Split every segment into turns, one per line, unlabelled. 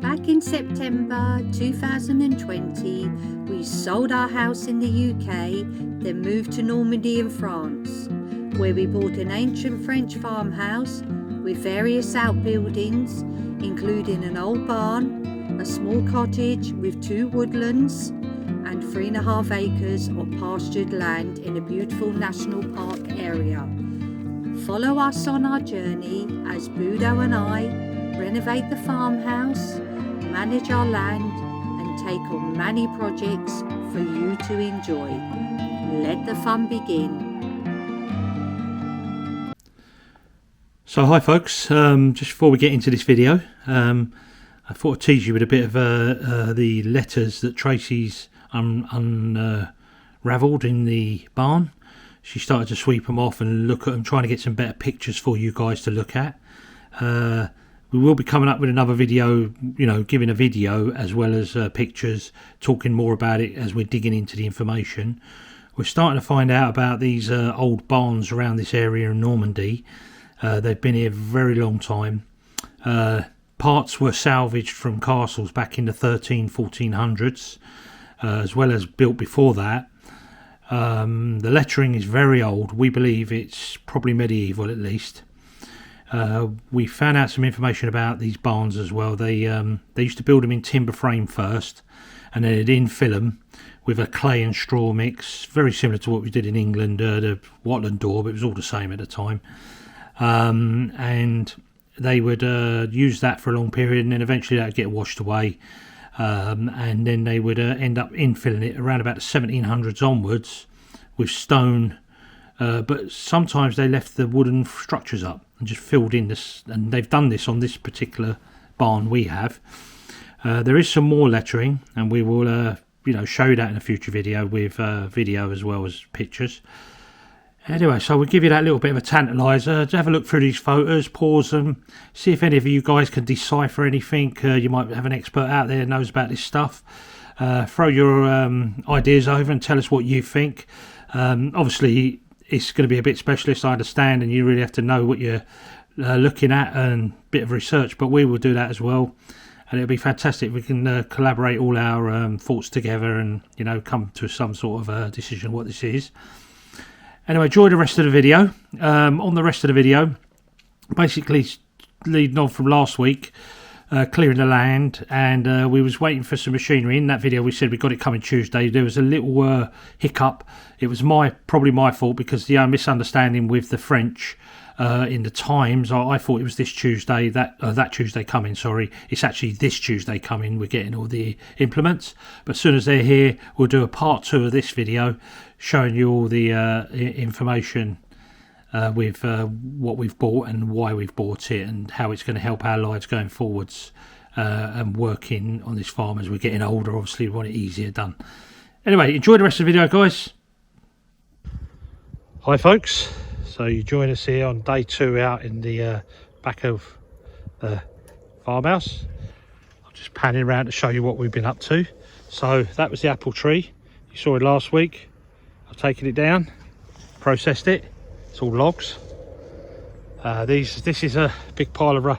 Back in September 2020, we sold our house in the UK, then moved to Normandy in France, where we bought an ancient French farmhouse with various outbuildings, including an old barn, a small cottage with 2 woodlands, and 3.5 acres of pastured land in a beautiful national park area. Follow us on our journey as Budo and I renovate the farmhouse, manage our land, and take on many projects for you to enjoy. Let the fun begin.
So hi folks, just before we get into this video, I thought I'd tease you with a bit of the letters that Tracy's unravelled in the barn. She started to sweep them off and look at them, trying to get some better pictures for you guys to look at. We will be coming up with another video, you know, giving a video as well as pictures, talking more about it as we're digging into the information. We're starting to find out about these old barns around this area in Normandy. They've been here a very long time. Parts were salvaged from castles back in the 1400s, as well as built before that. The lettering is very old. We believe it's probably medieval at least. We found out some information about these barns as well. They used to build them in timber frame first, and then they'd infill them with a clay and straw mix, very similar to what we did in England, the Watland door, but it was all the same at the time. And they would use that for a long period, and then eventually that would get washed away, and then they would end up infilling it around about the 1700s onwards with stone, but sometimes they left the wooden structures up and just filled in this, and they've done this on this particular barn we have. There is some more lettering, and we will you know, show you that in a future video with video as well as pictures. Anyway, so we'll give you that little bit of a tantalizer. Just have a look through these photos, pause them, see if any of you guys can decipher anything. You might have an expert out there who knows about this stuff. Throw your ideas over and tell us what you think. Obviously, it's going to be a bit specialist, I understand, and you really have to know what you're looking at and a bit of research, but we will do that as well. And it'll be fantastic if we can collaborate all our thoughts together and, you know, come to some sort of decision what this is. Anyway, enjoy the rest of the video. On the rest of the video, basically leading on from last week, clearing the land, and we was waiting for some machinery. In that video we said we got it coming Tuesday. There was a little hiccup. It was probably my fault, because the misunderstanding with the French in the times. I thought it was this Tuesday, that Tuesday coming, sorry. It's actually this Tuesday coming. We're getting all the implements, but as soon as they're here, we'll do a part 2 of this video showing you all the information with what we've bought and why we've bought it, and how it's going to help our lives going forwards, and working on this farm as we're getting older. Obviously we want it easier done. Anyway, enjoy the rest of the video, guys. Hi folks, so you join us here on day 2 out in the back of the farmhouse. I'm just panning around to show you what we've been up to. So that was the apple tree, you saw it last week. I've taken it down, processed it. It's all logs. This is a big pile of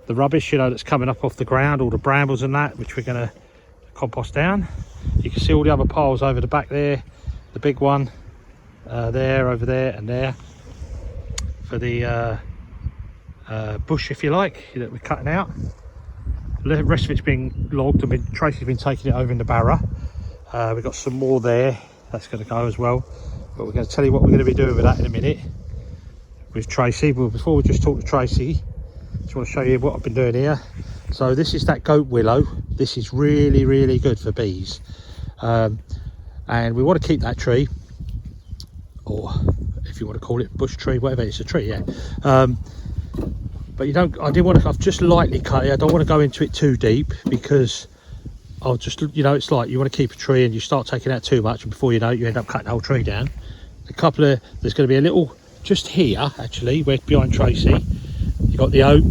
the rubbish, you know, that's coming up off the ground, all the brambles and that, which we're going to compost down. You can see all the other piles over the back there, the big one there, over there, and there for the bush, if you like, that we're cutting out. The rest of it's been logged. I mean, Tracy's been taking it over in the barrow. We've got some more there that's going to go as well, but we're going to tell you what we're going to be doing with that in a minute with Tracy. Well, before we just talk to Tracy, I just want to show you what I've been doing here. So this is that goat willow. This is really, really good for bees, and we want to keep that tree, or if you want to call it bush tree, whatever, it's a tree, yeah. But you don't, I didn't want to, I've just lightly cut it. I don't want to go into it too deep, because I'll just, you know, it's like you want to keep a tree and you start taking out too much, and before you know it, you end up cutting the whole tree down. There's going to be a little just here, actually, we're behind Tracy. You've got the oak,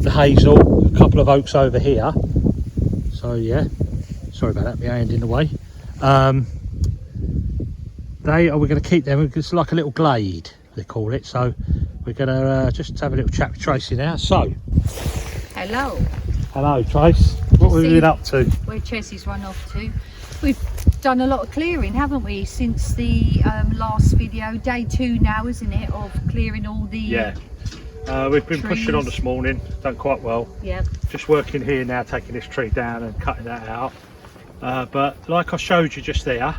the hazel, a couple of oaks over here. So yeah, sorry about that, my hand in the way. We're going to keep them, it's like a little glade, they call it. So we're going to just have a little chat with Tracy now. So
hello.
Hello, Trace. What have we been up to?
Where Chessie's run off to. We've done a lot of clearing, haven't we, since the last video. Day 2 now, isn't it, of clearing all the
we've been
trees.
pushing on this morning, done quite well.
Yeah.
Just working here now, taking this tree down and cutting that out. But like I showed you just there,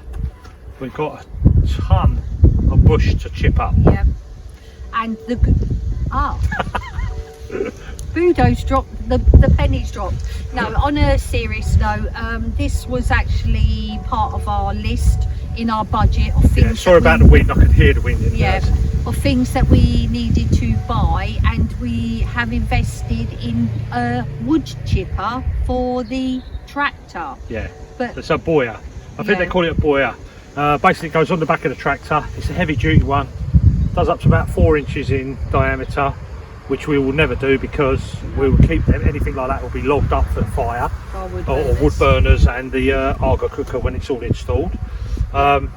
we've got a ton of bush to chip up.
Yeah. And the Budo's dropped, the pennies dropped. No, on a serious note, this was actually part of our list in our budget of things.
Yeah, sorry about the wind, I could hear the wind in there.
Of things that we needed to buy, and we have invested in a wood chipper for the tractor.
Yeah,
but
it's a boyer. I think they call it a boyer. Basically it goes on the back of the tractor. It's a heavy duty one, does up to about 4 inches in diameter, which we will never do because we will keep them. Anything like that will be logged up for fire or wood burners and the Argo cooker when it's all installed.
And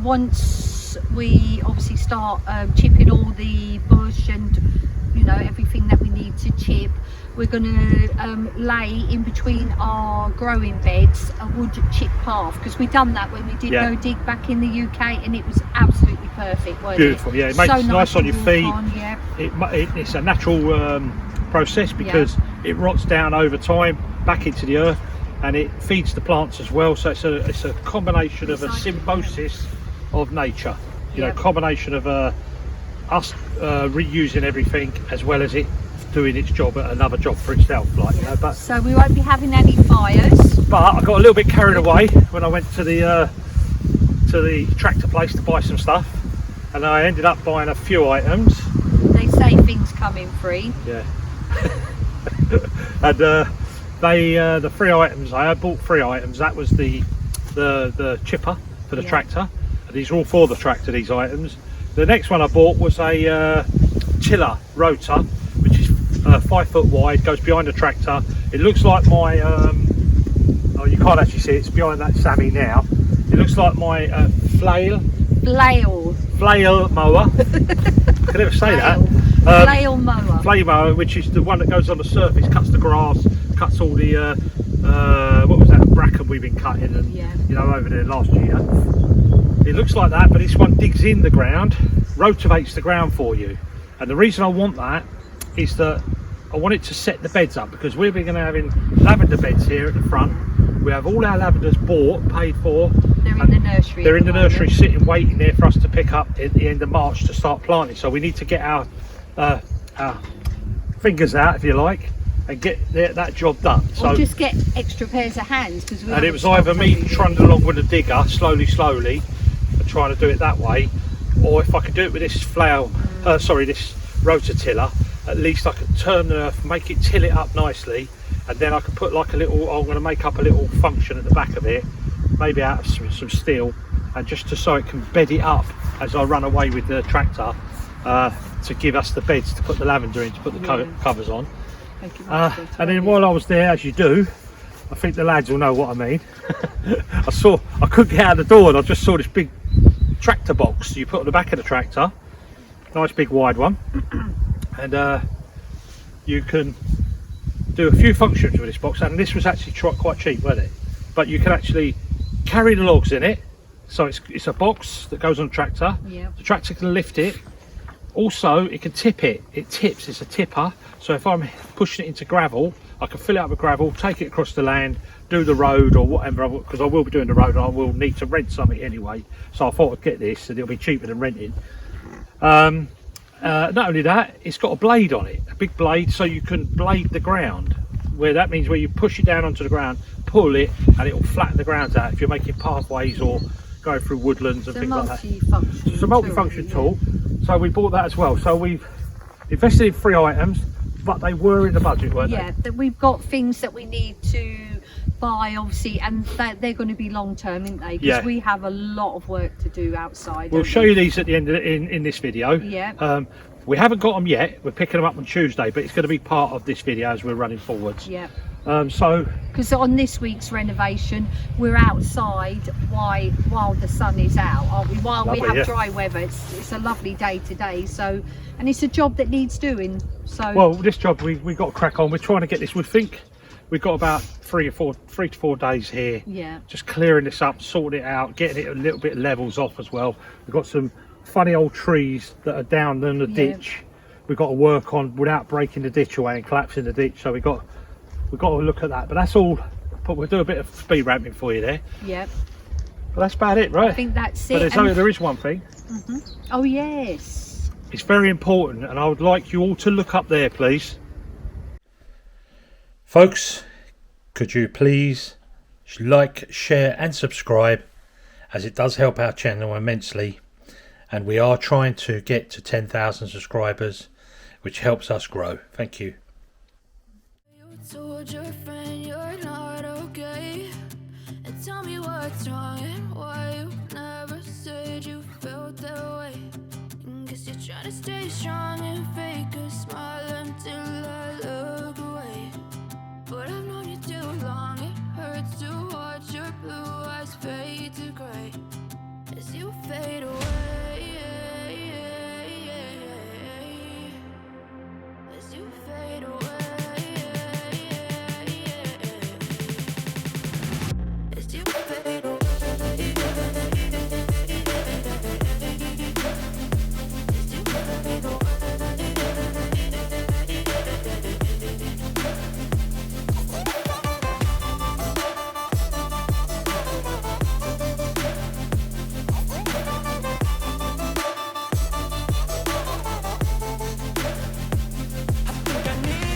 once we obviously start chipping all the bush and everything that we need to chip, we're going to lay in between our growing beds a wood chip path, because we done that when we did go dig back in the UK, and it was absolutely perfect, wasn't
Beautiful, yeah, it makes it nice on your feet. It's a natural process because it rots down over time back into the earth, and it feeds the plants as well. So it's a combination of a symbiosis of nature, combination of us reusing everything as well as it doing its job at another job for itself, but
so we won't be having any fires.
But I got a little bit carried away when I went to the tractor place to buy some stuff, and I ended up buying a few items.
They say things come in free.
Yeah. And the 3 items I bought 3 items. That was the chipper for the tractor. And these are all for the tractor, these items. The next one I bought was a tiller rotor, which is 5 foot wide, goes behind the tractor. It looks like my oh, you can't actually see it, it's behind that Sammy now. It looks like my flail mower. I can never say that. Flail mower, which is the one that goes on the surface, cuts the grass, cuts all the what was that, bracken we've been cutting and over there last year. It looks like that, but this one digs in the ground, rotates the ground for you. And the reason I want that is that I want it to set the beds up, because we're going to having lavender beds here at the front. We have all our lavenders bought, paid for.
They're in the nursery.
They're in the nursery, sitting, waiting there for us to pick up at the end of March to start planting. So we need to get our fingers out, if you like, and get that job done.
Or just get extra pairs of hands, because
and it was either me trundling along with a digger slowly and trying to do it that way, or if I could do it with this this rototiller, at least I could turn the earth, make it till it up nicely, and then I could put like a little, I'm going to make up a little function at the back of it, maybe out of some steel, and just so it can bed it up as I run away with the tractor, to give us the beds to put the lavender in, to put the covers on. And then while I was there, as you do, I think the lads will know what I mean. I couldn't get out the door, and I just saw this big tractor box you put on the back of the tractor, nice big wide one, and you can do a few functions with this box. And this was actually quite cheap, wasn't it? But you can actually carry the logs in it, so it's a box that goes on the tractor. The tractor can lift it. Also, it can tip it. It tips. It's a tipper. So if I'm pushing it into gravel, I can fill it up with gravel, take it across the land, do the road or whatever, because I will be doing the road and I will need to rent something anyway. So I thought I'd get this, and it'll be cheaper than renting. Not only that, it's got a blade on it, a big blade, so you can blade the ground. That means where you push it down onto the ground, pull it, and it will flatten the ground out if you're making pathways or going through woodlands and things like that. It's a multi-function tool. So we bought that as well. So we've invested in 3 items, but they were in the budget, weren't they?
Yeah, we've got things that we need to buy, obviously, and they're going to be long term, aren't they? Because we have a lot of work to do outside.
We'll show you these at the end in this video.
Yeah.
We haven't got them yet. We're picking them up on Tuesday, but it's going to be part of this video as we're running forwards.
Yeah.
Because
on this week's renovation, we're outside while the sun is out, aren't we? While we have dry weather, it's a lovely day today. So, and it's a job that needs doing. So
well, this job we got to crack on. We're trying to get this wood think we've got about 3 to 4 days here.
Yeah.
Just clearing this up, sorting it out, getting it a little bit levels off as well. We've got some funny old trees that are down in the ditch. We've got to work on without breaking the ditch away and collapsing the ditch. So we've got to look at that. But that's all. But we'll do a bit of speed ramping for you there.
Yep.
But that's about it, right?
I think that's it.
But there is one thing.
Oh yes.
It's very important, and I would like you all to look up there, please. Folks, could you please like, share and subscribe, as it does help our channel immensely, and we are trying to get to 10,000 subscribers, which helps us grow. Thank you.
You told your friend you're not okay, and tell me what's wrong and why you never said you felt that way. Guess you're trying to stay strong and fake a smile until I look away. But I've known you too long, it hurts to watch your blue eyes fade to grey as you fade away. As you fade away. As you fade away. I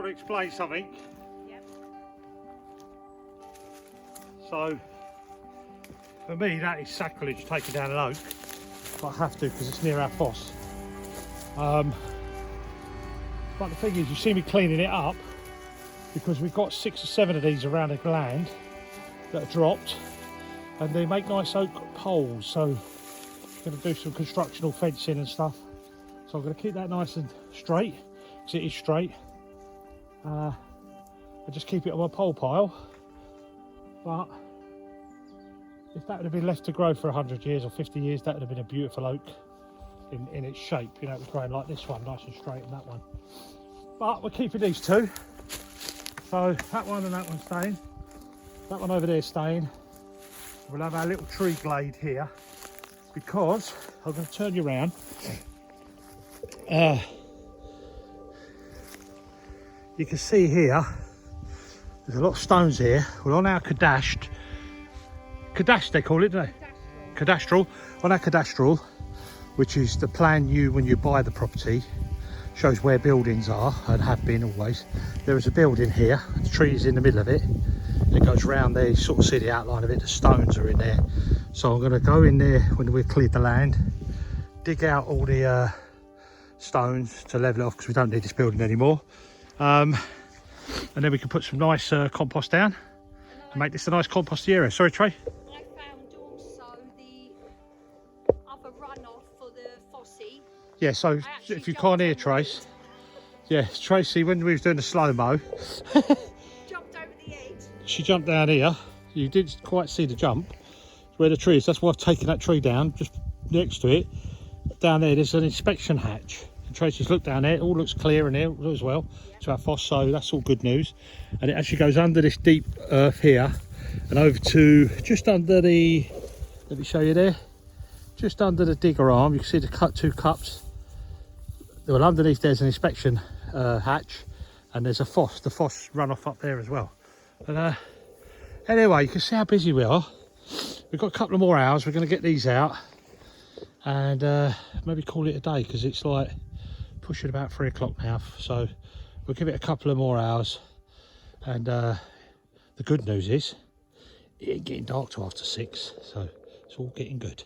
want to explain something.
Yep.
So, for me, that is sacrilege taking down an oak, but I have to because it's near our foss. But the thing is, you see me cleaning it up because we've got 6 or 7 of these around the land that are dropped, and they make nice oak poles. So, I'm going to do some constructional fencing and stuff. So I'm going to keep that nice and straight, because it is straight. I just keep it on my pole pile. But if that would have been left to grow for 100 years or 50 years, that would have been a beautiful oak in its shape. You know, it was growing like this one, nice and straight, and that one. But we're keeping these two. So that one and that one staying. That one over there staying. We'll have our little tree glade here, because I'm going to turn you around. You can see here, there's a lot of stones here. We're on our cadastre they call it, don't they? Cadastral. On our cadastral, which is the plan when you buy the property, shows where buildings are and have been always. There is a building here, the tree is in the middle of it. It goes round there, you sort of see the outline of it, the stones are in there. So I'm going to go in there when we've cleared the land, dig out all the stones to level it off, because we don't need this building anymore. And then we can put some nice compost down and make this a nice composty area. Sorry, Trey?
I found also the other runoff for the fossy.
Yeah, so if you can't hear Trace, yeah, Tracy, when we was doing the slow-mo,
Jumped over the edge.
she jumped down here. You didn't quite see the jump. It's where the tree is. That's why I've taken that tree down, just next to it. Down there, there's an inspection hatch. And Tracy's looked down there, it all looks clear in here as well, to our foss, so that's all good news. And it actually goes under this deep earth here, and over to just under the, let me show you there, just under the digger arm. You can see the two cups. Well, underneath there's an inspection hatch, and there's a foss, the foss runoff up there as well. But anyway, you can see how busy we are. We've got a couple of more hours. We're going to get these out and maybe call it a day, because it's like pushing about 3 o'clock now. So we'll give it a couple of more hours. And the good news is it ain't getting dark till after 6, so it's all getting good.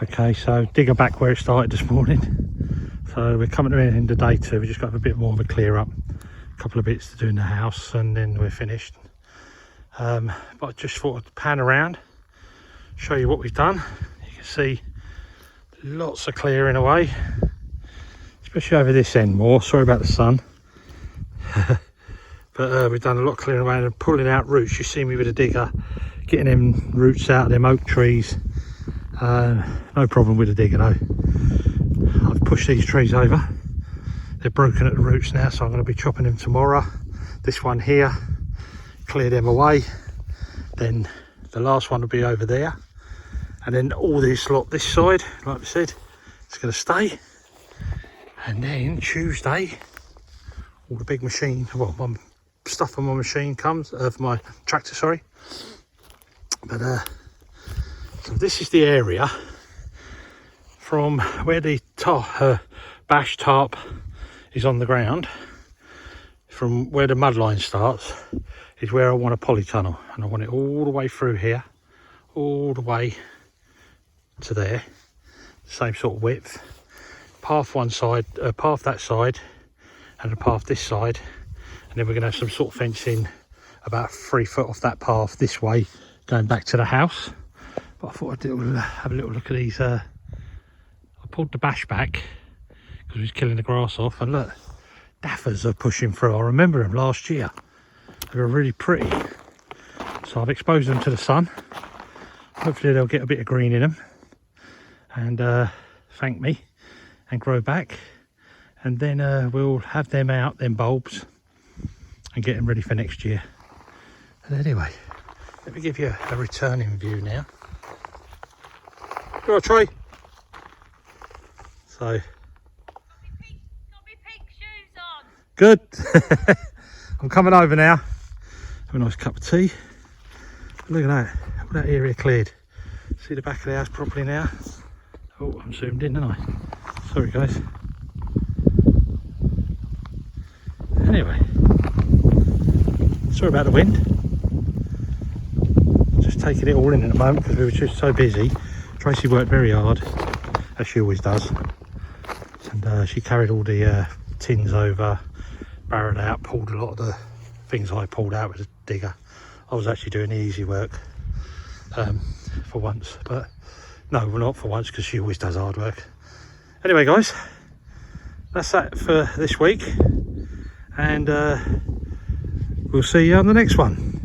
Okay, so digger back where it started this morning. So we're coming to the end of day 2. We just got a bit more of a clear up, a couple of bits to do in the house, and then we're finished. But I just thought I'd pan around, show you what we've done. You can see lots of clearing away, especially over this end more. Sorry about the sun. But we've done a lot of clearing away and pulling out roots. You see me with a digger getting them roots out of them oak trees. No problem with the digger though. I've pushed these trees over. They're broken at the roots now, so I'm going to be chopping them tomorrow. This one here, clear them away. Then the last one will be over there. And then all this lot this side, like I said, it's going to stay. And then Tuesday, all the big machine, well, my stuff on my machine comes, for my tractor, sorry. But so this is the area from where the bash tarp is on the ground. From where the mud line starts is where I want a polytunnel, and I want it all the way through here, all the way to there, same sort of width. Path one side, path that side, and a path this side, and then we're going to have some sort of fencing about 3 foot off that path this way, going back to the house. But I thought I'd have a little look at these. I pulled the bash back because we was killing the grass off, and look, daffers are pushing through. I remember them last year. They were really pretty. So I've exposed them to the sun. Hopefully they'll get a bit of green in them and thank me and grow back. And then we'll have them out, them bulbs, and get them ready for next year. And anyway, let me give you a returning view now. Go on, Trey. So,
Got me pink shoes on.
good. I'm coming over now. Have a nice cup of tea. Look at that. All that area cleared. See the back of the house properly now. Oh, I'm zoomed in, didn't I? Sorry, guys. Anyway, sorry about the wind. Just taking it all in at the moment because we were just so busy. Tracy worked very hard, as she always does. And she carried all the tins over, barreled out, pulled a lot of the things I pulled out with a digger. I was actually doing the easy work for once, but no, well, not for once, because she always does hard work. Anyway, guys, that's that for this week, and we'll see you on the next one.